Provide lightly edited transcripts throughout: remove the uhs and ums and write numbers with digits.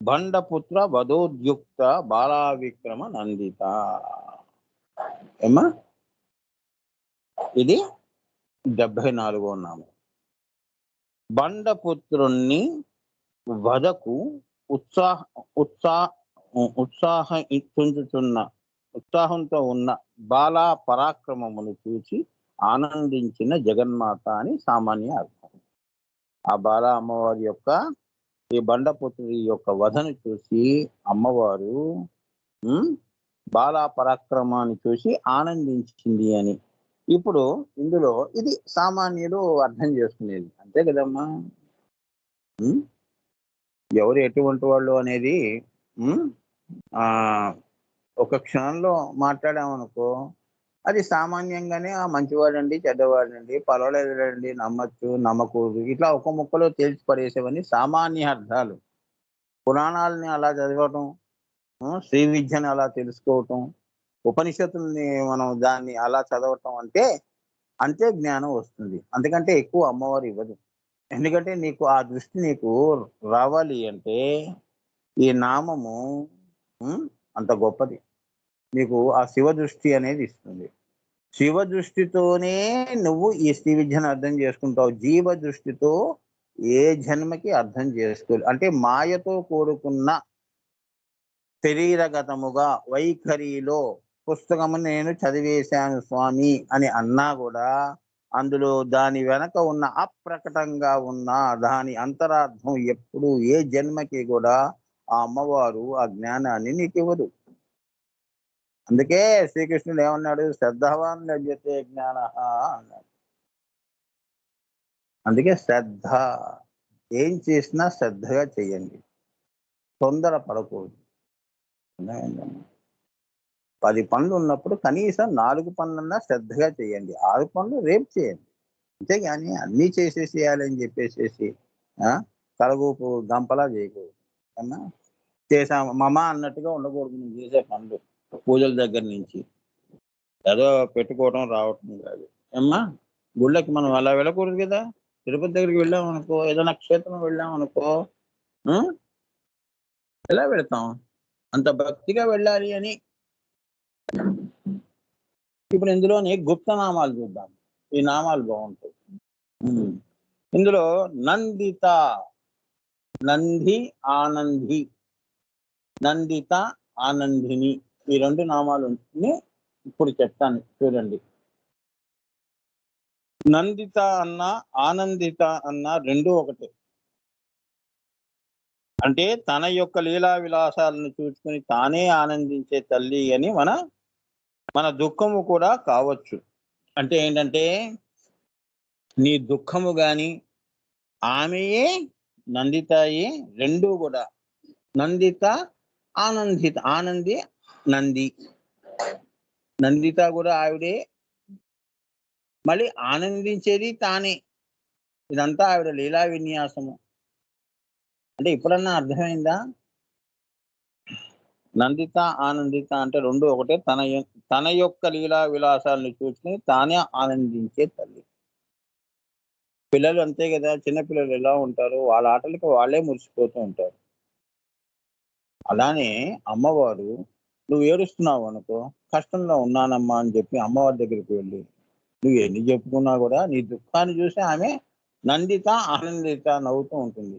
బండపుత్ర వధోద్యుక్త బాలావిక్రమ నందిత. ఏమా ఇది 74వ నామం. బండపుత్రుణ్ణి వధకు ఉత్సాహ ఉత్సాహ ఉత్సాహంతో ఉన్న బాలా పరాక్రమమును చూసి ఆనందించిన జగన్మాత అని సామాన్య అర్థం. ఆ బాలా అమ్మవారి యొక్క ఈ బండపుత్రుడి యొక్క వధను చూసి అమ్మవారు బాలా పరాక్రమాన్ని చూసి ఆనందించింది అని. ఇప్పుడు ఇందులో ఇది సామాన్యులు అర్థం చేసుకునేది అంతే కదమ్మా. ఎవరు ఎటువంటి వాళ్ళు అనేది ఒక క్షణంలో మాట్లాడామనుకో అది సామాన్యంగానే మంచివాడండి చెడ్డవాడండి పర్వాలేదండి నమ్మచ్చు నమ్మకూడదు ఇట్లా ఒక ముక్కలో తేల్చి పడేసేవని సామాన్య అర్థాలు. పురాణాలని అలా చదవటం, శ్రీ విద్యను అలా తెలుసుకోవటం, ఉపనిషత్తుల్ని మనం దాన్ని అలా చదవటం అంతే జ్ఞానం వస్తుంది. అందుకంటే ఎక్కువ అమ్మవారు ఇవ్వదు. ఎందుకంటే నీకు ఆ దృష్టి నీకు రావాలి అంటే ఈ నామము అంత గొప్పది. నీకు ఆ శివ దృష్టి అనేది ఇస్తుంది. శివ దృష్టితోనే నువ్వు ఈ శ్రీ విద్యను అర్థం చేసుకుంటావు. జీవ దృష్టితో ఏ జన్మకి అర్థం చేసుకోవాలి అంటే మాయతో కూడుకున్న శరీరగతముగా వైఖరిలో పుస్తకము నేను చదివేశాను స్వామి అని అన్నా కూడా అందులో దాని వెనక ఉన్న అప్రకటంగా ఉన్న దాని అంతరార్థం ఎప్పుడు ఏ జన్మకి కూడా ఆ అమ్మవారు ఆ జ్ఞానాన్ని నీకు ఇవ్వదు. అందుకే శ్రీకృష్ణుడు ఏమన్నాడు, శ్రద్ధవాన్ లభ్యతే జ్ఞాన అన్నాడు. అందుకే శ్రద్ధ ఏం చేసినా శ్రద్ధగా చెయ్యండి, తొందర పడకూడదు. 10 పనులు ఉన్నప్పుడు కనీసం 4 పనులన్నా శ్రద్ధగా చేయండి, 6 పనులు రేపు చేయండి. అంతేగాని అన్నీ చేసేసేయాలని చెప్పేసేసి తలగూపు గంపలా చేయకూడదు. అన్నా చేసాము మమ అన్నట్టుగా ఉండకూడదు. నువ్వు చేసే పనులు పూజల దగ్గర నుంచి ఏదో పెట్టుకోవడం రావటం కాదు. ఏమ్మా గుళ్ళకి మనం అలా వెళ్ళకూడదు కదా. తిరుపతి దగ్గరికి వెళ్ళామనుకో, ఏదైనా క్షేత్రం వెళ్ళామనుకో ఎలా వెళతాం? అంత భక్తిగా వెళ్ళాలి అని. ఇప్పుడు ఇందులోని గుప్త నామాలు చూద్దాం. ఈ నామాలు బాగుంటాయి. ఇందులో నందిత, నంది, ఆనంది, నందిత, ఆనందిని ఈ 2 నామాలు ఇప్పుడు చెప్తాను చూడండి. నందిత అన్న ఆనందిత అన్న 2 ఒకటే. అంటే తన యొక్క లీలా విలాసాలను చూసుకుని తానే ఆనందించే తల్లి అని మన దుఃఖము కూడా కావచ్చు. అంటే ఏంటంటే నీ దుఃఖము గాని ఆమెయే నందితాయే 2 కూడా. నందిత ఆనందిత, ఆనంది నంది, నందిత కూడా ఆవిడే, మళ్ళీ ఆనందించేది తానే. ఇదంతా ఆవిడ లీలా విన్యాసము. అంటే ఇప్పుడన్నా అర్థమైందా? నందిత ఆనందిత అంటే 2 ఒకటే. తన యొక్క లీలా విలాసాలను చూసుకుని తానే ఆనందించే తల్లి. పిల్లలు అంతే కదా, చిన్నపిల్లలు ఎలా ఉంటారు, వాళ్ళ ఆటలకి వాళ్ళే మురిసిపోతూ ఉంటారు. అలానే అమ్మవారు నువ్వు ఏడుస్తున్నావు అనుకో, కష్టంలో ఉన్నానమ్మా అని చెప్పి అమ్మవారి దగ్గరికి వెళ్ళి నువ్వు ఎన్ని చెప్పుకున్నా కూడా నీ దుఃఖాన్ని చూసి ఆమె నందిత ఆనందిత నవ్వుతూ ఉంటుంది.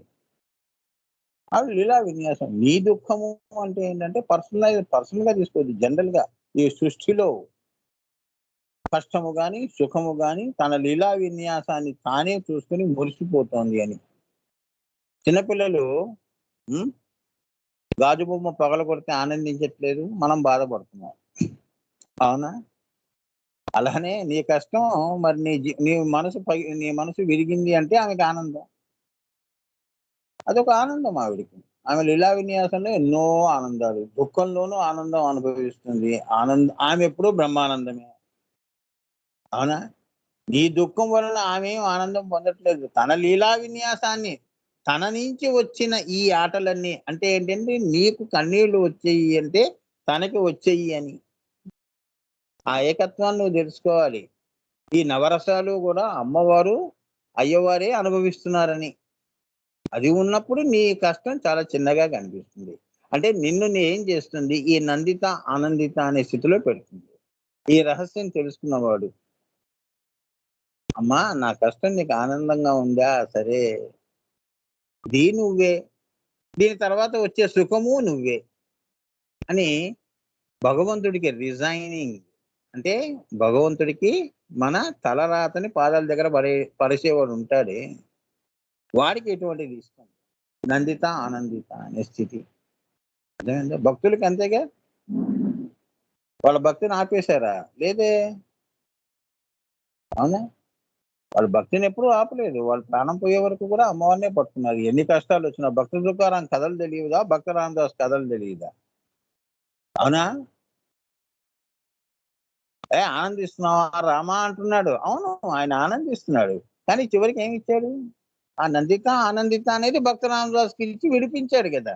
అవి లీలా విన్యాసం. నీ దుఃఖము అంటే ఏంటంటే పర్సనల్గా తీసుకోవద్దు. జనరల్ గా ఈ సృష్టిలో కష్టము గాని సుఖము గాని తన లీలా విన్యాసాన్ని తానే చూసుకుని మురిసిపోతోంది అని. చిన్నపిల్లలు గాజు బొమ్మ పగల కొడితే ఆనందించట్లేదు, మనం బాధపడుతున్నాం. అవునా? అలానే నీ కష్టం మరి నీ మనసు విరిగింది అంటే ఆమెకి ఆనందం. అదొక ఆనందం ఆవిడికి. ఆమె లీలా విన్యాసంలో ఎన్నో ఆనందాలు, దుఃఖంలోనూ ఆనందం అనుభవిస్తుంది. ఆమె ఎప్పుడూ బ్రహ్మానందమే. అవునా? నీ దుఃఖం వలన ఆమె ఆనందం పొందట్లేదు. తన లీలా విన్యాసాన్ని, తన నుంచి వచ్చిన ఈ ఆటలన్నీ అంటే ఏంటంటే నీకు కన్నీళ్లు వచ్చేయి అంటే తనకి వచ్చేయి అని. ఆ ఏకత్వాన్ని నువ్వు తెలుసుకోవాలి. ఈ నవరసాలు కూడా అమ్మవారు అయ్యవారే అనుభవిస్తున్నారని. అది ఉన్నప్పుడు నీ కష్టం చాలా చిన్నగా కనిపిస్తుంది. అంటే నిన్ను ఏం చేస్తుంది? ఈ నందిత, ఆనందిత అనే స్థితిలో పెడుతుంది. ఈ రహస్యం తెలుసుకున్నవాడు, అమ్మా నా కష్టం నీకు ఆనందంగా ఉందా? సరే. ఇది నువ్వే. దీని తర్వాత వచ్చే సుఖము నువ్వే. అని భగవంతుడికి రిజైనింగ్ అంటే భగవంతుడికి మన తలరాతని పాదాల దగ్గర పరిచేవాడు ఉంటాడే, వాడికి ఎటువంటిది ఇష్టం? నందిత, ఆనందిత అనే స్థితి. అర్థమైందా? భక్తులకి అంతేగా. వాళ్ళ భక్తిని ఆపేశారా? లేదే. అవునా? వాళ్ళ భక్తిని ఎప్పుడూ ఆపలేదు. వాళ్ళు ప్రాణం పోయే వరకు కూడా అమ్మవారినే పట్టుకున్నారు. ఎన్ని కష్టాలొచ్చినా. భక్త తుకారాం కథలు తెలియదా? భక్త రామదాస్ కథలు తెలియదా? అవునా? ఆనందిస్తున్నావా రామా అంటున్నాడు. అవును. ఆయన ఆనందిస్తున్నాడు. కానీ చివరికి ఏమిచ్చాడు? ఆ నందిత, ఆనందిత అనేది భక్త రామదాస్‌కి ఇచ్చి విడిపించాడు గదా!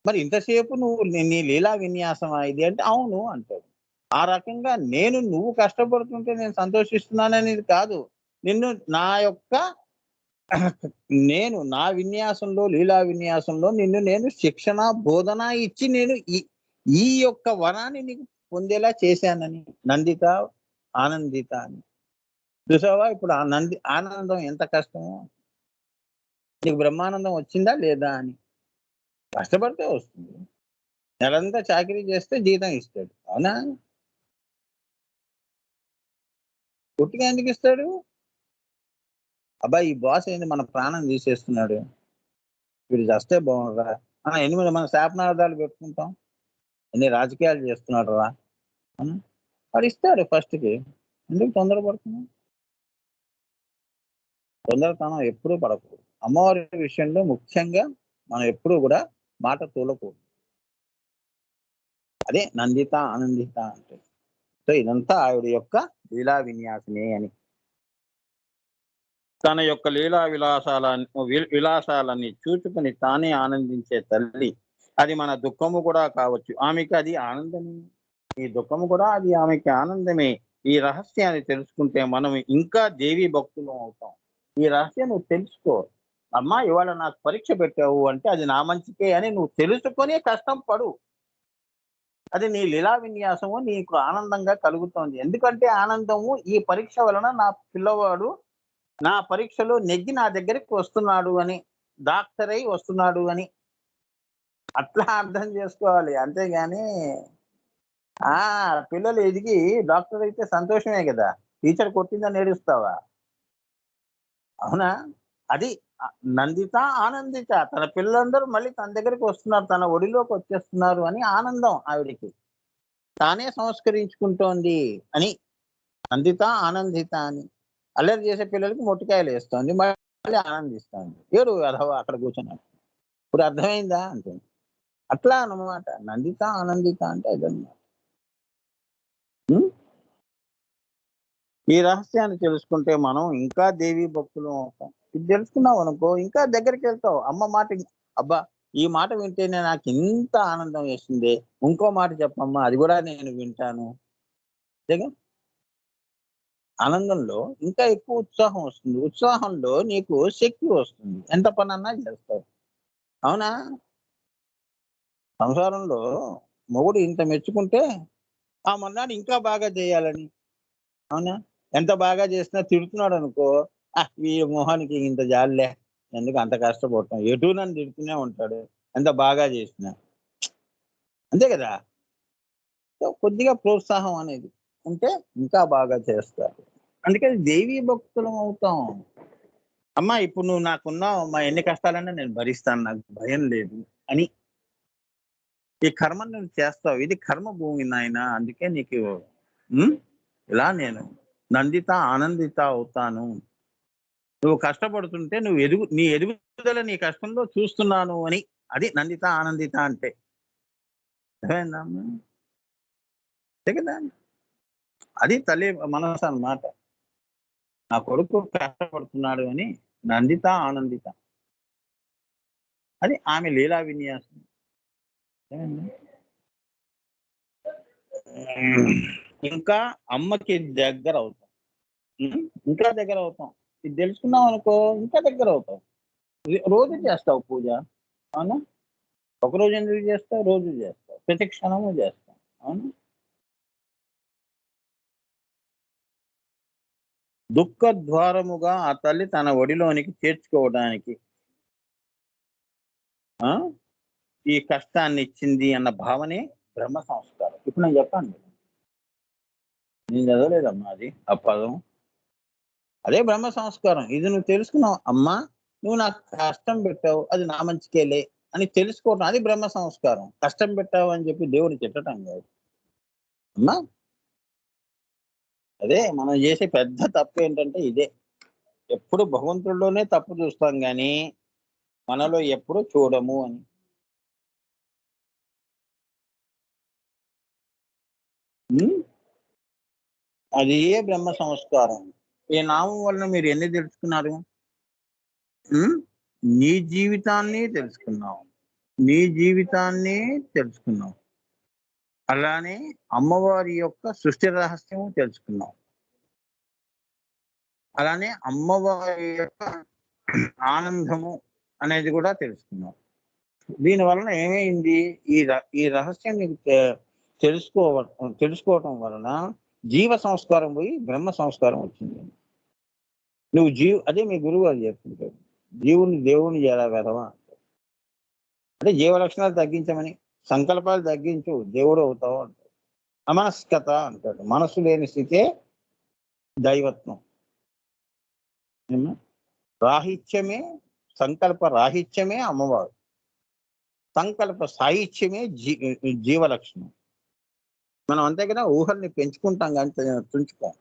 మరి ఇంతసేపు నువ్వు నీ లీలా విన్యాసమా ఇది అంటే, అవును అంటాడు. ఆ రకంగా నువ్వు కష్టపడుతుంటే నేను సంతోషిస్తున్నాననేది కాదు. నిన్ను నా యొక్క నా విన్యాసంలో, లీలా విన్యాసంలో నిన్ను నేను శిక్షణ, బోధన ఇచ్చి నేను ఈ ఈ యొక్క వరాన్ని నీకు పొందేలా చేశానని. నందిత, ఆనందిత అని. చూసావా ఇప్పుడు ఆ ఆనందం ఎంత కష్టమో. నీకు బ్రహ్మానందం వచ్చిందా లేదా అని. కష్టపడితే వస్తుంది. నెలంతా చాకిరీ చేస్తే జీతం ఇస్తాడు. అవునా? ఉట్టిగా ఎందుకిస్తాడు? అబ్బా! ఈ బాస్ ఏంది మన ప్రాణం తీసేస్తున్నాడు. వీడు చస్తే బాగుండురా. ఎన్ని మనం శాపనార్థాలు పెట్టుకుంటాం. ఎన్ని రాజకీయాలు చేస్తున్నాడురా. హ్మ్. వాడిస్తాడు ఫస్ట్‌కి. ఎందుకు తొందర పడుతున్నావు? తొందరతనం ఎప్పుడూ పడకూడదు. అమ్మవారి విషయంలో ముఖ్యంగా మనం ఎప్పుడూ గూడా మాట తూలకూడదు. అదే నందిత, ఆనందిత అంటే. సో, ఇదంతా ఆవిడ యొక్క లీలా విన్యాసమే అని. తన యొక్క లీలా విలాసాలని చూచుకొని తానే ఆనందించే తల్లి. అది మన దుఃఖము కూడా కావచ్చు. ఆమెకి అది ఆనందమే. ఈ దుఃఖము కూడా అది ఆమెకి ఆనందమే. ఈ రహస్యాన్ని తెలుసుకుంటే మనం ఇంకా దేవి భక్తులం అవుతాం. ఈ రహస్యం నువ్వు తెలుసుకో. అమ్మా ఇవాళ నాకు పరీక్ష పెట్టావు అంటే అది నా మంచికే అని నువ్వు తెలుసుకొని కష్టం పడు. అది నీ లీలా విన్యాసము నీకు ఆనందంగా కలుగుతోంది. ఎందుకంటే ఆనందము ఈ పరీక్ష వలన నా పిల్లవాడు నా పరీక్షలో నెగ్గి నా దగ్గరికి వస్తున్నాడు అని. డాక్టర్ అయి వస్తున్నాడు అని. అట్లా అర్థం చేసుకోవాలి. అంతేగాని ఆ! పిల్లలు ఎదిగి డాక్టర్ అయితే సంతోషమే గదా! టీచర్ కొట్టిందని ఏడుస్తావా? అవునా? అది నందిత, ఆనందిత. తన పిల్లలందరూ మళ్ళీ తన దగ్గరికి వస్తున్నారు. తన ఒడిలోకి వచ్చేస్తున్నారు అని ఆనందం ఆవిడకి. తానే సంస్కరించుకుంటోంది అని. నందిత, ఆనందిత అని. అల్లరి చేసే పిల్లలకి మొట్టికాయలేస్తోంది. మళ్ళీ ఆనందిస్తోంది. ఏడు వెధవ అక్కడ కూర్చున్నాడు. ఇప్పుడు అర్థమైందా అంటుంది. అట్లా అన్నమాట. నందిత, ఆనందిత అంటే అదన్నమాట. హ్మ్. ఈ రహస్యాన్ని తెలుసుకుంటే మనం ఇంకా దేవీ భక్తులం అవుతాం. ఇది తెలుసుకున్నావనుకో ఇంకా దగ్గరికెళ్తావు. అమ్మ మాట అబ్బా! ఈ మాట వింటేనే నాకింత ఆనందం వేసిందే. ఇంకో మాట చెప్పమ్మా అది గూడా నేను వింటాను. అంతేగా? ఆనందంలో ఇంకా ఎక్కువ ఉత్సాహం వస్తుంది. ఉత్సాహంలో నీకు శక్తి వస్తుంది. ఎంత పనన్నా చేస్తావు. అవునా? సంసారంలో మొగుడు ఇంత మెచ్చుకుంటే, ఆ మర్నాడు ఇంకా బాగా చేయాలని. అవునా? ఎంత బాగా చేసినా తిడుతున్నాడనుకో, వీడి మొహానికి ఇంత జాలిలే. ఎందుకు అంత కష్టపడటం. ఎటూ నన్ను తిడుతూనే ఉంటాడు. ఎంత బాగా చేసినా. అంతే గదా! సో, కొద్దిగా ప్రోత్సాహం అనేది ఉంటే ఇంకా బాగా చేస్తారు. అందుకని దేవీ భక్తులం అవుతాం. అమ్మా ఇప్పుడు నువ్వు నాకున్నావు అమ్మా ఎన్ని కష్టాలన్నా నేను భరిస్తాను. నాకు భయం లేదు అని ఈ కర్మను నువ్వు చేస్తావు. ఇది కర్మ భూమి నాయనా. అందుకే నీకు హ్మ్. ఇలా నేను నందిత, ఆనందిత అవుతాను. నువ్వు కష్టపడుతుంటే నీ ఎదుగుదల నీ కష్టంలో చూస్తున్నాను అని. అది నందిత, ఆనందిత అంటే. అర్థమైందా అమ్మా? అంతే కదా! అది తల్లి మనసనమాట. నా కొడుకు కష్టపడుతున్నాడు అని నందిత, ఆనందిత. అది ఆమె లీలా విన్యాసం. అర్థమైందా? హ్మ్. ఇంకా అమ్మకి దగ్గరవుతాం. హ్మ్. ఇంకా దగ్గరవుతాం. ఇది తెలుసుకున్నావు అనుకో ఇంకా దగ్గర అవుతావు. రోజు చేస్తావు పూజ. అవునా? ఒకరోజు ఎందుకు చేస్తావు? రోజు చేస్తావు. ప్రతి క్షణము చేస్తావు. అవునా? దుఃఖ ద్వారముగా ఆ తల్లి తన ఒడిలోనికి చేర్చుకోవడానికి ఆ! ఈ కష్టాన్ని ఇచ్చింది అన్న భావనే బ్రహ్మ సంస్కారం. ఇప్పుడు నేను చెప్పాను. నేను చదవలేదమ్మా అది ఆ పదం. అదే బ్రహ్మ సంస్కారం. ఇది నువ్వు తెలుసుకున్నావు. అమ్మా! నువ్వు నాకు కష్టం పెట్టావు. అది నా మంచికేలే అని తెలుసుకోవటం అది బ్రహ్మ సంస్కారం. కష్టం పెట్టావు అని చెప్పి దేవుడిని తిట్టటం కాదు. అమ్మా! అదే మనం చేసే పెద్ద తప్పేంటంటే ఇదే. ఎప్పుడు భగవంతుడిలోనే తప్పు చూస్తాం గానీ, మనలో ఎప్పుడు చూడము అని. హ్మ్. అదే బ్రహ్మ సంస్కారం. ఈ నామం వలన మీరు ఎన్ని తెలుసుకున్నారు? హ్మ్. నీ జీవితాన్ని తెలుసుకున్నావు. నీ జీవితాన్ని తెలుసుకున్నావు. అలానే అమ్మవారి యొక్క సృష్టి రహస్యం తెలుసుకున్నాం. అలానే అమ్మవారి యొక్క ఆనందము అనేది కూడా తెలుసుకున్నాం. దీని వలన ఏమైంది? ఈ రహస్యం నీకు తెలుసుకోవ తెలుసుకోవటం వలన జీవ సంస్కారం పోయి బ్రహ్మ సంస్కారం వచ్చింది. నువ్వు అదే మీ గురువు గారు చెప్తుంటారు. దేవుడిని ఎలా వెధవా అంటే జీవ లక్షణాలు తగ్గించమని. సంకల్పాలు తగ్గించు దేవుడు అవుతావు అంటాడు. అమనస్కత అంటాడు. మనస్సు లేని స్థితే దైవత్వం. ఏమ్మా? రాహిత్యమే సంకల్ప రాహిత్యమే అమ్మవారు. సంకల్ప సాహిత్యమే జీవలక్షణం. మనం అంతే కదా ఊహల్ని పెంచుకుంటాం కానీ తుంచుకోం.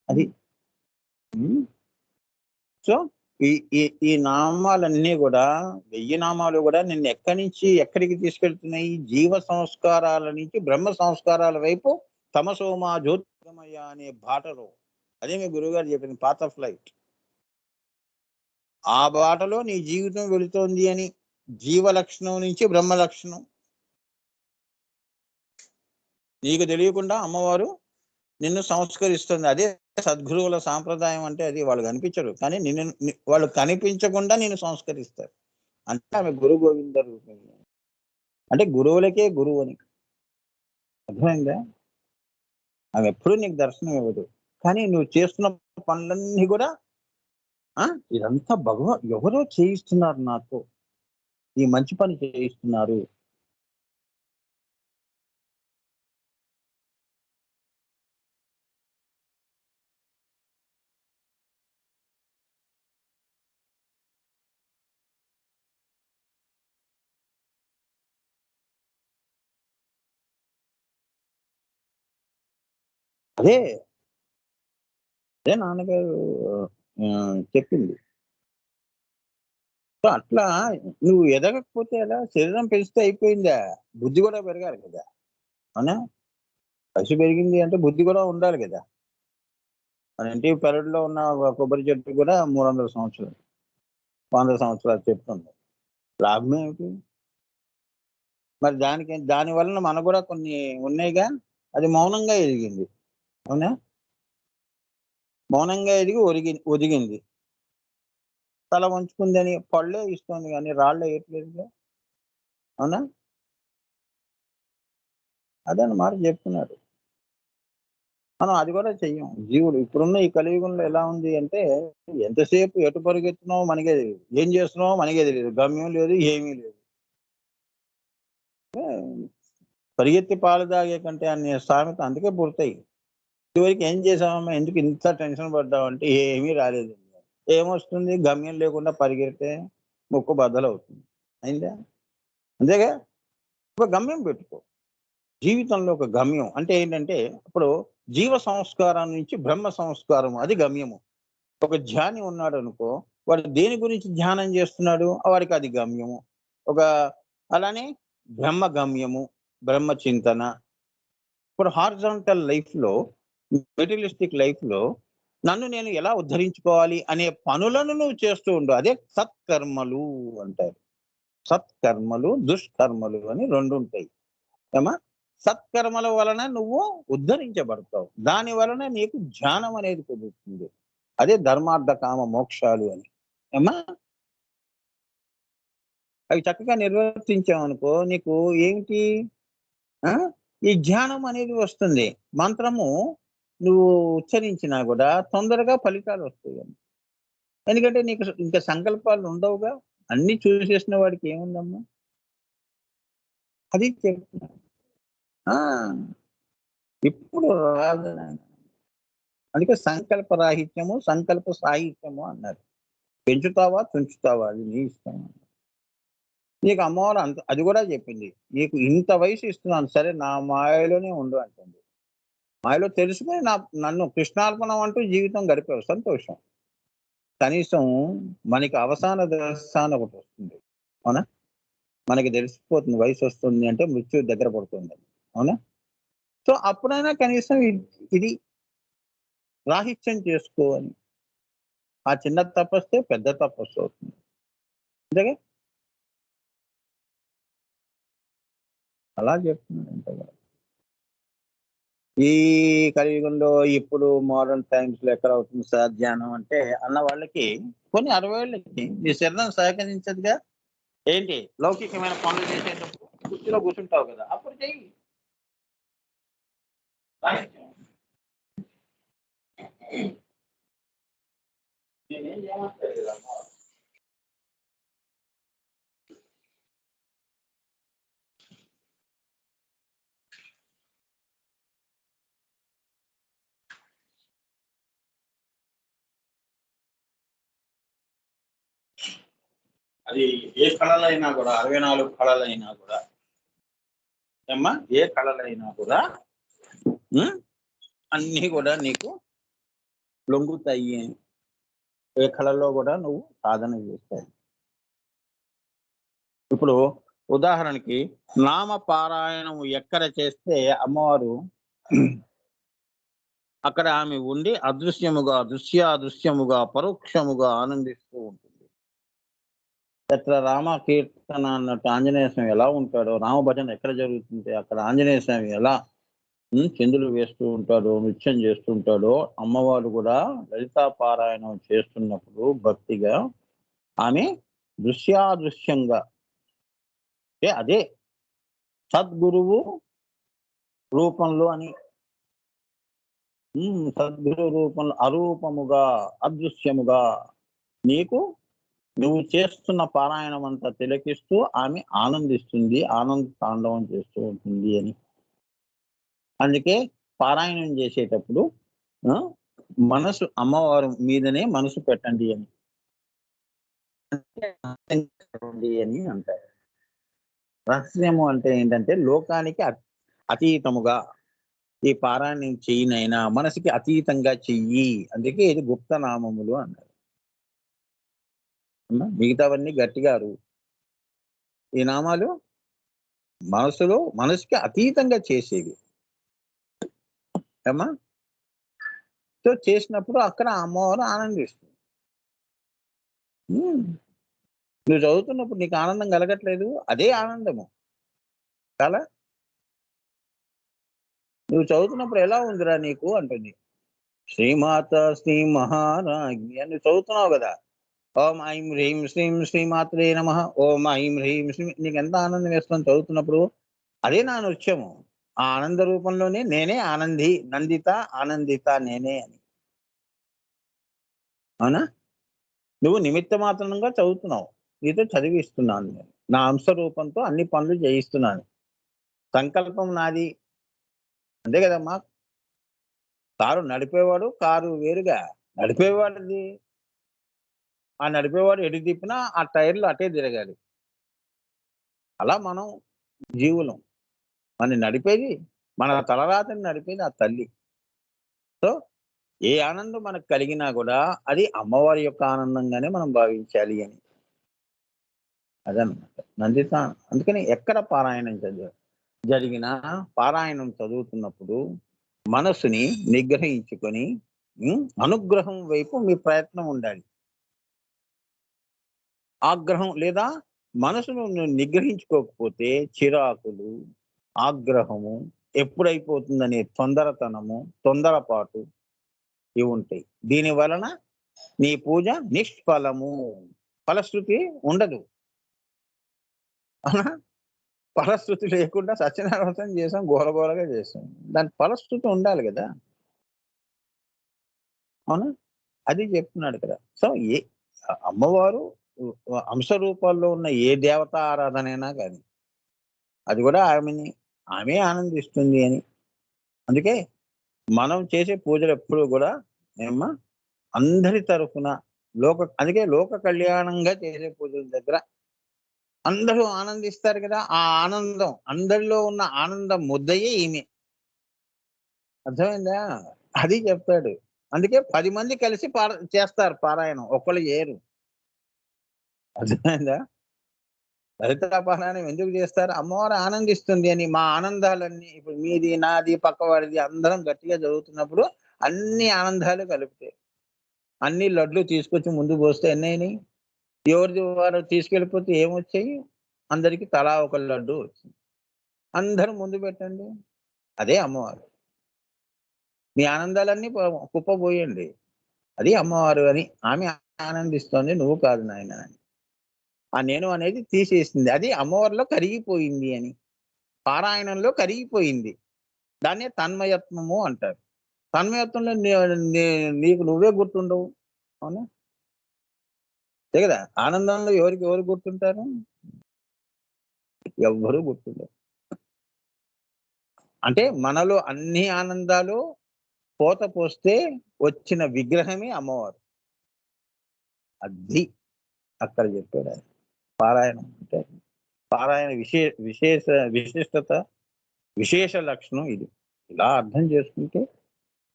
అది. హ్మ్. సో, ఈ ఈ ఈ నామాలన్నీ గూడా 1000 నామాలు గూడా నిన్ను ఎక్కడి నుంచి ఎక్కడికి తీసుకెళ్తున్నాయి? జీవ సంస్కారాల నుంచి బ్రహ్మ సంస్కారాల వైపు తమసోమా జ్యోతిర్గమయ అనే బాటలో. అదే మీ గురువుగారు చెప్పింది పాత్ ఆఫ్ లైట్. ఆ బాటలో నీ జీవితం వెళుతోంది అని జీవ లక్షణం నుంచి బ్రహ్మ లక్షణం. నీకు తెలియకుండా అమ్మవారు నిన్ను సంస్కరిస్తుంది. అదే సద్గురువుల సాంప్రదాయం అంటే అది వాళ్ళు కనిపించరు. కానీ వాళ్ళు కనిపించకుండా నిన్ను సంస్కరిస్తారు. అంటే ఆమె గురు గోవింద రూపిణి. అంటే గురువులకే గురువని. అర్థమైందా? ఆమె ఎప్పుడూ నీకు దర్శనం ఇవ్వదు. కానీ నువ్వు చేస్తున్న పనులన్నీ గూడా ఇదంతా ఎవరో చేయిస్తున్నారు నాతో. ఈ మంచి పని చేయిస్తున్నారు. అదే, అదే నాన్నగారు చెప్పింది. సో, అట్లా నువ్వు ఎదగకపోతే ఎలా? శరీరం పెంచితే అయిపోయిందా? బుద్ధి గూడా పెరగాలి కదా! అవునా? వయసు పెరిగింది అంటే బుద్ధి గూడా ఉండాలి గదా! మన ఇంటి పెరడులో ఉన్న ఒక కొబ్బరి చెట్టు కూడా 300 సంవత్సరాలు, 100 సంవత్సరాల చెట్టు ఉంది. లాభం ఏమిటి? మరి దాని వలన మనకు గూడా కొన్ని ఉన్నాయిగా. అది మౌనంగా ఎదిగింది. అవునా? మౌనంగా ఎదిగి ఒదిగింది. తల వంచుకుందని పళ్ళే ఇస్తుంది గానీ రాళ్ళే ఏయట్లేదుగా. అవునా? అదన్నమాట చెప్తున్నారు. మనం అది కూడా చెయ్యం. జీవుడు ఇప్పుడున్న ఈ కలియుగంలో ఎలా ఉంది అంటే ఎంతసేపు ఎటు పరుగెత్తున్నామో మనకే తెలీదు. ఏం చేస్తున్నామో మనకే తెలీదు. గమ్యం లేదు, ఏమీ లేదు. పరిగెత్తి పాలు తాగే కంటే అనే సామెత అందుకే పుడతాయి. ఇదివరకు ఏం చేసావమ్మా? ఎందుకు ఇంత టెన్షన్ పడ్డావంటే ఏమీ రాలేదండి. ఏమొస్తుంది? గమ్యం లేకుండా పరిగెడితే ముక్కు బద్దలవుతుంది. అయిందా? అంతేగా? ఒక గమ్యం పెట్టుకో. జీవితంలో ఒక గమ్యం అంటే ఏంటంటే, ఇప్పుడు జీవ సంస్కారం నుంచి బ్రహ్మ సంస్కారం అది గమ్యము. ఒక ధ్యాని ఉన్నాడనుకో, వాడు దేని గురించి ధ్యానం చేస్తున్నాడు? వాడికి అది గమ్యము. ఒక అలానే బ్రహ్మ గమ్యము, బ్రహ్మ చింతన. ఇప్పుడు హారిజాంటల్ లైఫ్‌లో, మెటీరియలిస్టిక్ లైఫ్‌లో నన్ను నేను ఎలా ఉద్ధరించుకోవాలి అనే పనులను నువ్వు చేస్తూ ఉండు. అదే సత్కర్మలు అంటారు. సత్కర్మలు, దుష్కర్మలు అని 2 ఉంటాయి. ఏమ్మా? సత్కర్మల వలన నువ్వు ఉద్ధరించబడతావు. దాని వలన నీకు జ్ఞానం అనేది కుదురుతుంది. అదే ధర్మార్థ కామ మోక్షాలు అని. ఏమ్మా? అవి చక్కగా నిర్వర్తించావనుకో నీకు ఏంటి ఆ! ఈ ధ్యానం అనేది వస్తుంది. మంత్రము నువ్వు ఉచ్చరించినా గూడా తొందరగా ఫలితాలొస్తాయి. ఎందుకంటే నీకు ఇంకా సంకల్పాలు ఉండవుగా. అన్నీ చూసేసిన వాడికి ఏముందమ్మా? అది చెప్తున్నా. ఆ! ఇప్పుడు రాదు నాయన. అందుకే సంకల్ప రాహిత్యము, సంకల్ప సాహిత్యము అన్నారు. పెంచుతావా? తుంచుతావా? అది నీ ఇష్టం. నీకు అమ్మవారు అంత అది గూడా జెప్పింది. నీకు ఇంత వయసు ఇస్తున్నాను సరే నా మాయలోనే ఉండు అంటుంది. మాయలో తెలుసుకొని నన్ను కృష్ణార్పణం అంటూ జీవితం గడిపావు సంతోషం. కనీసం మనకి అవసాన దశ అని ఒకటొస్తుంది. అవునా? మనకి తెలిసిపోతుంది వయసొస్తుంది అంటే మృత్యువు దగ్గర పడుతుందని. అవునా? సో, అప్పుడైనా కనీసం ఇది రాహిత్యం చేసుకో అని. ఆ చిన్న తపస్సే పెద్ద తపస్సవుతుంది. అంతేగా? అలా చెప్తున్నాను అంతేగా. ఈ కలియుగంలో ఇప్పుడు మోడర్న్ టైమ్స్‌లో ఎక్కడవుతుంది సార్ ధ్యానం అంటే అన్న వాళ్ళకి కొన్ని 60 ఏళ్ళకి నీ శరీరం సహకరించదుగా. ఏంటి లౌకికమైన పనులు చేసేటప్పుడు కుర్చీలో కూర్చుంటావు కదా! అప్పుడు చెయ్యి. సాహిత్యం. నేనేం చేయమంటలేదు కదమ్మా! అది ఏ కళలైనా గూడా 64 కళలైనా గూడా ఏమ్మా? ఏ కళలైనా కూడా హ్మ్. అన్నీ గూడా నీకు లొంగుతాయి అని. ఏ కళలో గూడా నువ్వు సాధన చేస్తే. ఇప్పుడు ఉదాహరణకి నామ పారాయణం ఎక్కడ చేస్తే అమ్మవారు అక్కడ ఆమె ఉండి అదృశ్యముగా, దృశ్యాదృశ్యముగా, పరోక్షముగా ఆనందిస్తూ ఉంటుంది. ఎట్లా రామ కీర్తన అన్నట్టు ఆంజనేయ స్వామి ఎలా ఉంటాడో, రామ భజన ఎక్కడ జరుగుతుంటే అక్కడ ఆంజనేయ స్వామి ఎలా చిందులు వేస్తూ ఉంటాడో, నృత్యం చేస్తూ ఉంటాడో, అమ్మవారు గూడా లలితా పారాయణం చేస్తున్నప్పుడు భక్తిగా ఆమె దృశ్యాదృశ్యంగా అదే సద్గురువు రూపంలో అని సద్గురు రూపంలో అరూపముగా, అదృశ్యముగా నీకు నువ్వు చేస్తున్న పారాయణం అంతా తిలకిస్తూ ఆమె ఆనందిస్తుంది. ఆనంద తాండవం చేస్తూ ఉంటుంది అని. అందుకే పారాయణం చేసేటప్పుడు ఆ! మనసు అమ్మవారి మీదనే మనసు పెట్టండి అని. అని అంటారు. రహస్యము అంటే ఏంటంటే లోకానికి అతీతముగా ఈ పారాయణం చెయ్యినైనా మనసుకి అతీతంగా చెయ్యి. అందుకే ఇది గుప్త నామములు అన్నారు. మిగతావన్నీ గట్టిగా అరువు. ఈ నామాలు మనసుకి అతీతంగా చేసేవి. ఏమ్మా? సో, చేసినప్పుడు అక్కడ అమ్మవారు ఆనందిస్తుంది. హ్మ్. నువ్వు చదువుతున్నప్పుడు నీకు ఆనందం కలగట్లేదు. అదే ఆనందము. చాలా నువ్వు చదువుతున్నప్పుడు ఎలా ఉందిరా నీకు అంటుంది. శ్రీమాత శ్రీ మహారాజ్ఞి అని నువ్వు చదువుతున్నావు గదా! ఓం ఐం హ్రీం శ్రీం శ్రీమాత్రే నమః. ఓం ఐం హ్రీం శ్రీం నీకెంత ఆనందం వేస్తుంది చదువుతున్నప్పుడు. అదే నా నృత్యము. ఆ ఆనంద రూపంలోనే నేనే ఆనంది, నందిత, ఆనందిత నేనే అని. అవునా? నువ్వు నిమిత్త మాత్రంగా చదువుతున్నావు. నీతో చదివిస్తున్నాను నేను. నా అంశ రూపంతో అన్ని పనులు చేయిస్తున్నాను. సంకల్పం నాది. అంతే గదమ్మా! కారు నడిపేవాడు కారు వేరుగా. నడిపేవాడిది. ఆ నడిపేవాడు ఎటు తిప్పినా ఆ టైర్‌లు అటే తిరగాలి. అలా మనం జీవులం. మనని నడిపేది మన తలరాతని నడిపేది ఆ తల్లి. సో, ఏ ఆనందం మనకు కలిగినా గూడా అది అమ్మవారి యొక్క ఆనందంగానే మనం భావించాలి అని. అదనమాట. నందిత అందుకని ఎక్కడ పారాయణం జరిగినా పారాయణం చదువుతున్నప్పుడు మనసుని నిగ్రహించుకొని అనుగ్రహం వైపు మీ ప్రయత్నం ఉండాలి. ఆగ్రహం లేదా మనసును నువ్వు నిగ్రహించుకోకపోతే చిరాకులు, ఆగ్రహము, ఎప్పుడైపోతుందనే తొందరతనము, తొందరపాటు ఇవుంటాయి. దీని వలన నీ పూజ నిష్ఫలము. ఫలశ్రుతి ఉండదు. అవునా? ఫలశ్రుతి లేకుండా సత్యనారాయణ వ్రతం చేసాం, ఘోరఘోరగా చేసాం. దానికి ఫలశ్రుతి ఉండాలి కదా! అవునా? అది చెప్తున్నాడు కదా! సో, అమ్మవారు అంశ రూపాల్లో ఉన్న ఏ దేవతా ఆరాధనైనా గాని, అది కూడా ఆమె ఆనందిస్తుంది అని. అందుకే మనం చేసే పూజలు ఎప్పుడూ కూడా ఏమ్మా అందరి తరఫున అందుకే లోక కళ్యాణంగా చేసే పూజల దగ్గర అందరూ ఆనందిస్తారు కదా! ఆ ఆనందం అందరిలో ఉన్న ఆనందం ముద్దయే ఈమె. అర్థమైందా? అది చెప్తాడు. అందుకే 10 మంది కలిసి చేస్తారు పారాయణం. ఒక్కళ్ళు చేయరు. అర్థమైందా? లలితా పారాయణం ఎందుకు చేస్తారు? అమ్మవారు ఆనందిస్తుంది అని. మా ఆనందాలన్నీ ఇప్పుడు మీది, నాది, పక్కవాడిది అందరం గట్టిగా జరుగుతున్నప్పుడు అన్ని ఆనందాలు కలుపుతాయి. అన్ని లడ్లు తీసుకొచ్చి ముందు పోస్తే ఎన్నయినాయి? ఎవరిది వారు తీసుకెళ్ళిపోతే ఏమొచ్చాయి? అందరికి తలా ఒక లడ్డు వచ్చింది. అందరూ ముందు పెట్టండి. అదే అమ్మవారు. మీ ఆనందాలన్నీ కుప్పబోయండి. అది అమ్మవారు అని. ఆమె ఆనందిస్తోంది. నువ్వు కాదు నాయనా అని. ఆ నేను అనేది తీసేసింది. అది అమ్మవారిలో కరిగిపోయింది అని. పారాయణంలో కరిగిపోయింది. దాన్నే తన్మయత్వము అంటారు. తన్మయత్వంలో నీకు నువ్వే గుర్తుండవు. అవునా? అంతే కదా! ఆనందంలో ఎవరు గుర్తుంటారు? ఎవ్వరు గుర్తుండరు. అంటే మనలో అన్ని ఆనందాలు పోత పోస్తే వచ్చిన విగ్రహమే అమ్మవారు. అది అక్కడ చెప్పాడాయన. పారాయణం అంటే పారాయణ విశేష విశిష్టత, విశేష లక్షణం ఇది. ఇలా అర్థం చేసుకుంటే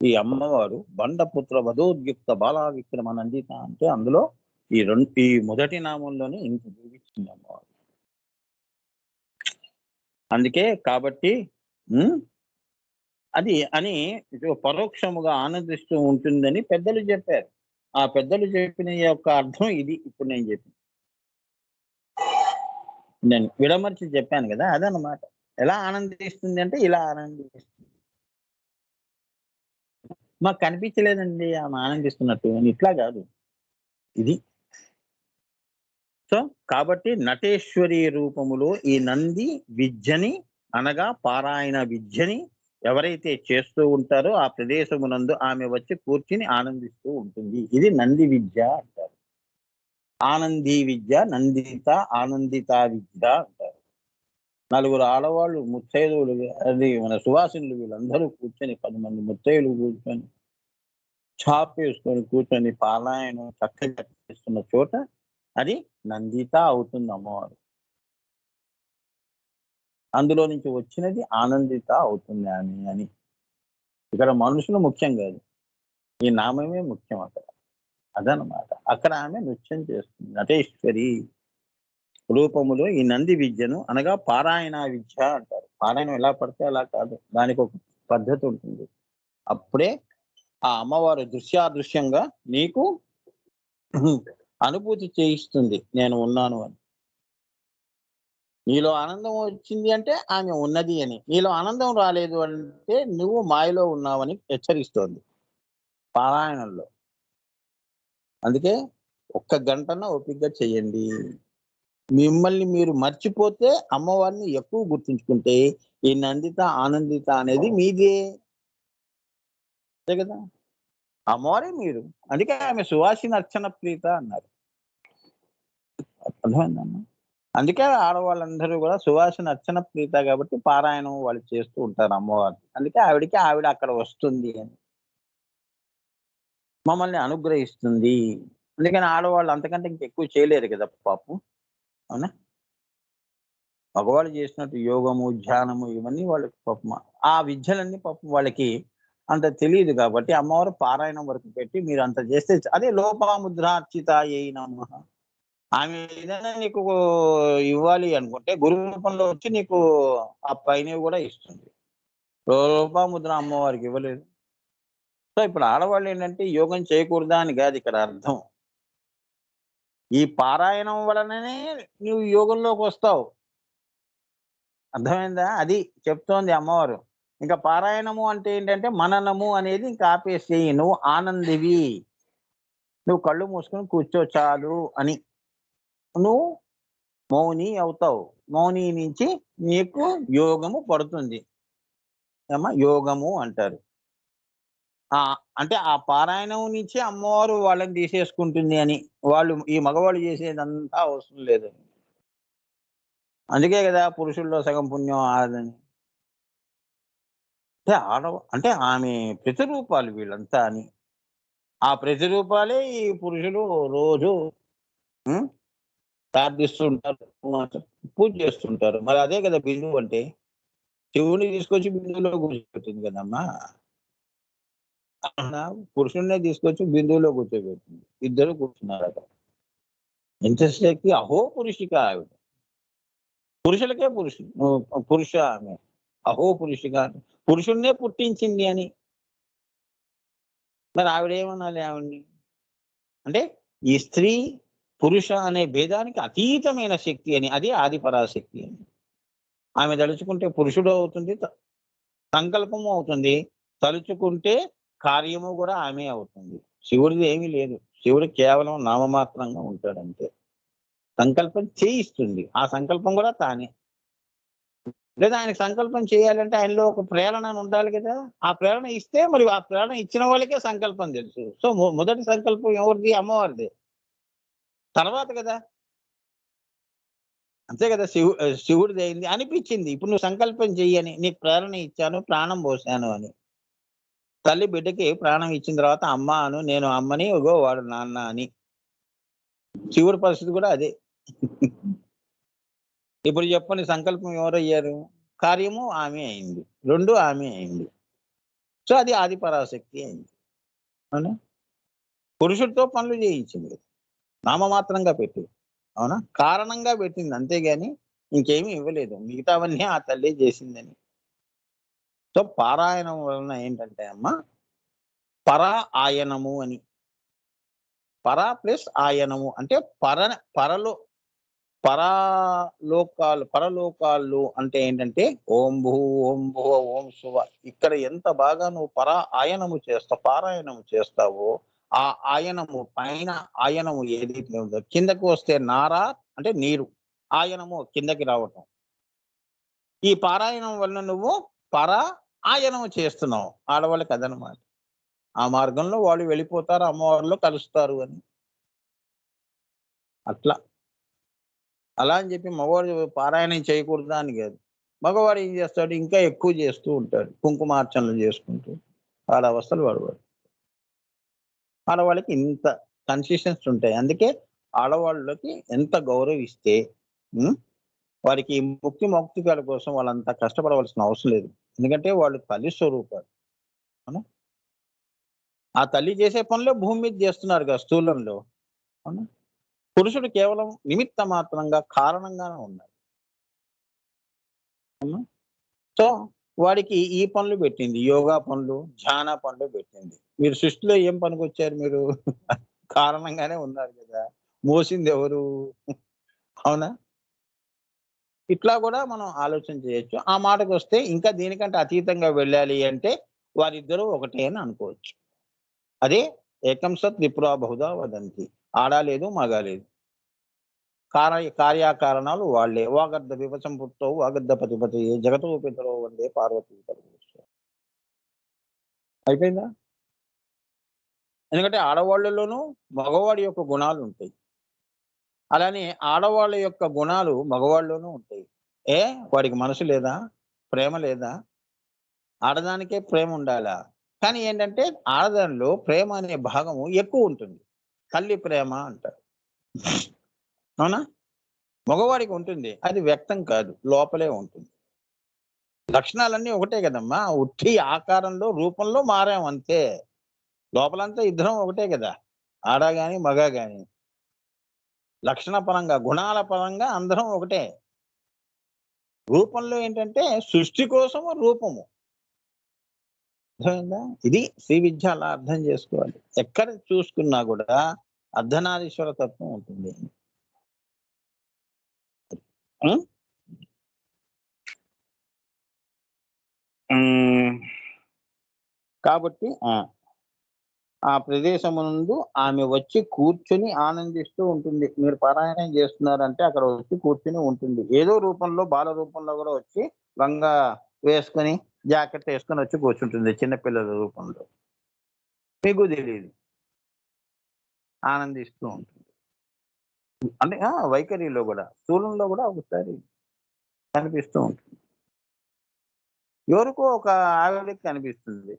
ఈ అమ్మవారు బండపుత్ర వధోద్యుక్త బాలా విక్రమ నందిత అంటే అందులో ఈ మొదటి నామంలోనే ఇంత చూపించింది అమ్మవారు. అందుకే కాబట్టి అది అని పరోక్షముగా ఆనందిస్తూ ఉంటుందని పెద్దలు చెప్పారు. ఆ పెద్దలు చెప్పిన యొక్క అర్థం ఇది ఇప్పుడు నేను చెప్పింది. నేను విడమర్చి చెప్పాను కదా! అదనమాట. ఎలా ఆనందిస్తుంది అంటే ఇలా ఆనందిస్తుంది. మాకు కనిపించలేదండి ఆమె ఆనందిస్తున్నట్టు అని ఇట్లా కాదు. ఇది. సో, కాబట్టి నటేశ్వరి రూపములో ఈ నంది విద్యని అనగా పారాయణ విద్యని ఎవరైతే చేస్తూ ఉంటారో ఆ ప్రదేశమునందు ఆమె వచ్చి కూర్చుని ఆనందిస్తూ ఉంటుంది. ఇది నంది విద్య అంటారు. ఆనందీ విద్య, నందిత, ఆనందిత విద్య అంటారు. నలుగురు ఆడవాళ్ళు ముత్తైదువులు అది మన సువాసినులు వీళ్ళందరూ కూర్చొని 10 మంది ముత్తైదులు కూర్చొని చాపేసుకొని కూర్చొని పారాయణం చక్కగా చేస్తున్న చోట అది నందిత అవుతుంది అమ్మవారు. అందులో నుంచి వచ్చినది ఆనందిత అవుతుంది ఆమె అని. ఇక్కడ మనుషులు ముఖ్యం కాదు. ఈ నామమే ముఖ్యం అక్కడ. అదనమాట. అక్కడ ఆమె నృత్యం చేస్తుంది. నటేశ్వరి రూపములో ఈ నంది విద్యను అనగా పారాయణ విద్య అంటారు. పారాయణం ఎలా పడితే అలా కాదు. దానికి ఒక పద్ధతి ఉంటుంది. అప్పుడే ఆ అమ్మవారు దృశ్యాదృశ్యంగా నీకు అనుభూతి చేయిస్తుంది నేను ఉన్నాను అని. నీలో ఆనందం వచ్చింది అంటే ఆమె ఉన్నది అని. నీలో ఆనందం రాలేదు అంటే నువ్వు మాయలో ఉన్నావని హెచ్చరిస్తోంది పారాయణంలో. అందుకే ఒక్క గంటన ఓపికగా చెయ్యండి. మిమ్మల్ని మీరు మర్చిపోతే అమ్మవారిని ఎక్కువ గుర్తుంచుకుంటే ఈ నందిత, ఆనందిత అనేది మీదే. అంతే కదా! అమ్మవారే మీరు. అందుకే ఆమె సువాసిని అర్చన ప్రీత అన్నారు. అర్థమైందమ్మా? అందుకే ఆడవాళ్ళందరూ కూడా సువాసన అర్చన ప్రీత కాబట్టి పారాయణం వాళ్ళు చేస్తూ ఉంటారు అమ్మవారు. అందుకే ఆవిడ అక్కడ వస్తుంది అని. మమ్మల్ని అనుగ్రహిస్తుంది. అందుకని ఆడవాళ్ళు అంతకంటే ఇంకెక్కువ చేయలేరు కదా పాపం. అవునా? మగవాళ్ళు చేసినట్టు యోగము, ధ్యానము ఇవన్నీ వాళ్ళకి పాపం ఆ విద్యలన్నీ పాపం వాళ్ళకి అంత తెలీదు కాబట్టి అమ్మవారు పారాయణం వరకు పెట్టి మీరు అంత చేస్తే అదే లోపాముద్రార్చితాయై నమః. ఆమె ఏదైనా నీకు ఇవ్వాలి అనుకుంటే గురు రూపంలో వచ్చి నీకు ఆ పైనవి కూడా ఇస్తుంది. లోపాముద్ర అమ్మవారికి ఇవ్వలేదు. సో, ఇప్పుడు ఆడవాళ్ళు ఏంటంటే యోగం చేయకూడదా అని కాదు ఇక్కడ అర్థం. ఈ పారాయణం వలననే నువ్వు యోగంలోకొస్తావు. అర్థమైందా? అది చెప్తోంది అమ్మవారు. ఇంకా పారాయణము అంటే ఏంటంటే మననము అనేది ఇంకా ఆపేసేయి. నువ్వు ఆనందివి. నువ్వు కళ్ళు మూసుకొని కూర్చో చాలు అని నువ్వు మౌని అవుతావు. మౌని నుంచి నీకు యోగము పడుతుంది. యోగము అంటారు. అంటే ఆ పారాయణం నుంచి అమ్మవారు వాళ్ళని తీసేసుకుంటుంది అని. ఈ మగవాళ్ళు చేసేదంతా అవసరం లేదు. అందుకే గదా! పురుషుల్లో సగం పుణ్యం ఆడదని. అంటే ఆమె ప్రతిరూపాలు వీళ్ళంతా అని. ఆ ప్రతిరూపాలే ఈ పురుషులు రోజు హ్మ్. ప్రార్థిస్తుంటారు. పూజ చేస్తుంటారు. మరి అదే కదా బిందువు అంటే. శివుడిని తీసుకొచ్చి బిందువులో కూర్చోబెట్టింది కదమ్మా! అవునా? పురుషుడినే తీసుకొచ్చి బిందువులో కూర్చోబెట్టింది. ఇద్దరు కూర్చున్నారట. ఎంత శక్తి అహో పురుషిక ఆవిడ. పురుషులకే పురుష ఆమె. అహో పురుషిక పురుషుడినే పుట్టించింది అని. మరి ఆవిడేమనాలి ఆవిడని? అంటే ఈ స్త్రీ, పురుష అనే భేదానికి అతీతమైన శక్తి అని. అది ఆది పరాశక్తి అని. ఆమె తలుచుకుంటే పురుషుడు అవుతుంది. సంకల్పము అవుతుంది. తలుచుకుంటే కార్యము గూడా ఆమె అవుతుంది. శివుడిది ఏమీ లేదు. శివుడు కేవలం నామమాత్రంగా ఉంటాడంతే. సంకల్పం చేయిస్తుంది. ఆ సంకల్పం గూడా తానే. లేదా ఆయనకి సంకల్పం చేయాలంటే ఆయనలో ఒక ప్రేరణ అని ఉండాలి గదా! ఆ ప్రేరణ ఇస్తే మరి ఆ ప్రేరణ ఇచ్చిన వాళ్ళకే సంకల్పం తెలుసు. సో, మొదటి సంకల్పం ఎవరిది? అమ్మవారిదే. తర్వాత గదా! అంతే గదా! శివుడిదయింది అనిపిచ్చింది. ఇప్పుడు నువ్వు సంకల్పం చెయ్యని. నీకు ప్రేరణ ఇచ్చాను, ప్రాణం పోశాను అని. తల్లి బిడ్డకి ప్రాణం ఇచ్చిన తర్వాత అమ్మ అను, నేను అమ్మని, ఇగో వాడు నాన్న అని. శివుడి పరిస్థితి కూడా అదే. ఇప్పుడు చెప్పండి సంకల్పం ఎవరయ్యారు? కార్యము ఆమె అయింది. 2 ఆమె అయింది. సో, అది ఆది పరాశక్తి అయింది. అవునా? పురుషుడితో పనులు చేయించింది. నామమాత్రంగా పెట్టి. అవునా? కారణంగా పెట్టింది అంతేగాని ఇంకేమి ఇవ్వలేదు. మిగతావన్నీ ఆ తల్లే చేసిందని. సో, పారాయణం వలన ఏంటంటే అమ్మ, పరా ఆయనము అని. పరా ప్లస్ ఆయనము అంటే పరలో పరలోకాలు అంటే ఏంటంటే ఓం భూ ఓం భువ ఓం శువ ఇక్కడ ఎంత బాగా నువ్వు ఆయనము చేస్తావు, పారాయణము చేస్తావో ఆ ఆయనము పైన ఆయనము ఏదైతే ఉందో కిందకు వస్తే నారా అంటే నీరు ఆయనము కిందకి రావటం. ఈ పారాయణం వలన నువ్వు పర ఆయనము చేస్తున్నావు. ఆడవాళ్ళకి అదనమాట. ఆ మార్గంలో వాళ్ళు వెళ్ళిపోతారు, అమ్మవారిలో కలుస్తారు అని. అట్లా. అలా అని చెప్పి మగవాడు పారాయణం చేయకూడదా అని కాదు. మగవాడు ఏం చేస్తాడు ఇంకా ఎక్కువ చేస్తూ ఉంటాడు. కుంకుమార్చనలు చేసుకుంటూ. ఆడ అవస్థలు వాడు. ఆడవాళ్ళకి ఇంత కన్సెషన్స్ ఉంటాయి. అందుకే ఆడవాళ్ళకి ఎంత గౌరవిస్తే హ్మ్. వారికి ఈ మౌక్తికాల కోసం వాళ్ళంత కష్టపడవలసిన అవసరం లేదు. ఎందుకంటే వాళ్ళు తల్లి స్వరూపాలు. అవునా? ఆ తల్లి చేసే పనులే భూమి మీద చేస్తున్నారుగా స్థూలంలో. అవునా? పురుషుడు కేవలం నిమిత్త మాత్రంగా కారణంగానే ఉన్నాడు. అవునా? సో, వాడికి ఈ పనులు పెట్టింది. యోగా పనులు, ధ్యాన పనులు పెట్టింది. మీరు సృష్టిలో ఏం పనికొచ్చారు మీరు? కారణంగానే ఉన్నారు గదా! మోసిందెవరు? అవునా? ఇట్లా గూడా మనం ఆలోచన చేయొచ్చు. ఆ మాటకొస్తే ఇంకా దీనికంటే అతీతంగా వెళ్ళాలి అంటే వారిద్దరూ ఒకటే అని అనుకోవచ్చు. అదే ఏకం సత్ విప్రా బహుధా వదంతి. ఆడ లేదు, మగ లేదు. కార్యకారణాలు వాళ్ళే. వాగర్ధ వివశం పుట్టౌ వాగర్ధ పతిపతయే జగతో పితరౌ వందే పార్వతీ పరమేశ్వరౌ. అయిపోయిందా? ఎందుకంటే ఆడవాళ్ళలోనూ మగవాడి యొక్క గుణాలుంటాయి. అలానే ఆడవాళ్ళ యొక్క గుణాలు మగవాళ్ళలోనూ ఉంటాయి. ఏ వాడికి మనసు లేదా? ప్రేమ లేదా? ఆడదానికే ప్రేమ ఉండాలా? కానీ ఏంటంటే ఆడదానిలో ప్రేమ అనే భాగము ఎక్కువుంటుంది. తల్లి ప్రేమ అంటారు. అవునా? మగవాడికి ఉంటుంది. అది వ్యక్తం కాదు. లోపలే ఉంటుంది. లక్షణాలన్నీ ఒకటే గదమ్మా! ఉట్టి ఆకారంలో, రూపంలో మారాం అంతే. లోపలంతా ఇద్దరం ఒకటే గదా! ఆడ గాని, మగ గాని. లక్షణ పరంగా, గుణాల పరంగా అందరం ఒకటే. రూపంలో ఏంటంటే సృష్టి కోసము రూపము. అర్థమైందా? ఇది శ్రీ విద్య అలా అర్థం చేసుకోవాలి. ఎక్కడ చూసుకున్నా గూడా అర్ధనారీశ్వర తత్వం ఉంటుంది. హ్మ్. హ్మ్. కాబట్టి ఆ ప్రదేశమునందు ఆమె వచ్చి కూర్చొని ఆనందిస్తూ ఉంటుంది. మీరు పారాయణం చేస్తున్నారంటే అక్కడ వచ్చి కూర్చొని ఉంటుంది. ఏదో రూపంలో బాల రూపంలో గూడా వచ్చి లంగా వేసుకొని, జాకెట్ ఏసుకొని వచ్చి కూర్చుంటుంది చిన్న పిల్లల రూపంలో. మీకు తెలీదు. ఆనందిస్తూ ఉంటుంది. అంటే వైఖరిలో గూడా. స్థూలంలో గూడా ఒకసారి కనిపిస్తూ ఉంటుంది. ఎవరికో ఒక ఆవిడకి కనిపిస్తుంది.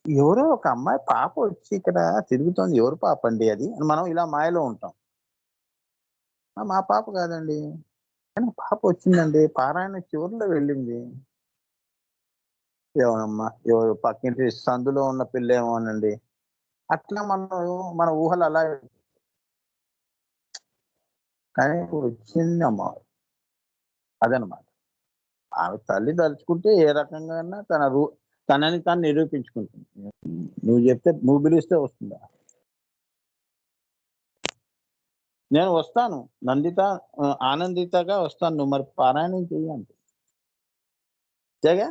ఎవరో ఒక అమ్మాయి పాప వచ్చి ఇక్కడ తిరుగుతోంది. ఎవరి పాపండి అది? అని మనం ఇలా మాయలో ఉంటాం. మా పాప కాదండి. కానీ పాప వచ్చిందండి. పారాయణ చివరిలో వెళ్ళింది. ఏమోనమ్మా! ఎవరు పక్కింటి సందులో ఉన్న పిల్లేమోనండి. అట్లా మన ఊహలు అలా కానీ వచ్చిందమ్మా. అదనమాట. ఆమె తల్లి దలుచుకుంటే ఏ రకంగాన్నా తనని తాను నిరూపించుకుంటుంది. నువ్వు పిలిస్తే వస్తుందా? నేను వస్తాను. ఆనందితగా వస్తాను. నువ్వు మరి పారాయణం చెయ్యి అంది. అంతేగా?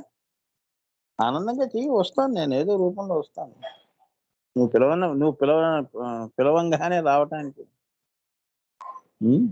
ఆనందంగా చెయ్యి వస్తాను నేను. ఏదో రూపంలో వస్తాను. నువ్వు పిలవంగానే రావటానికి. హ్మ్.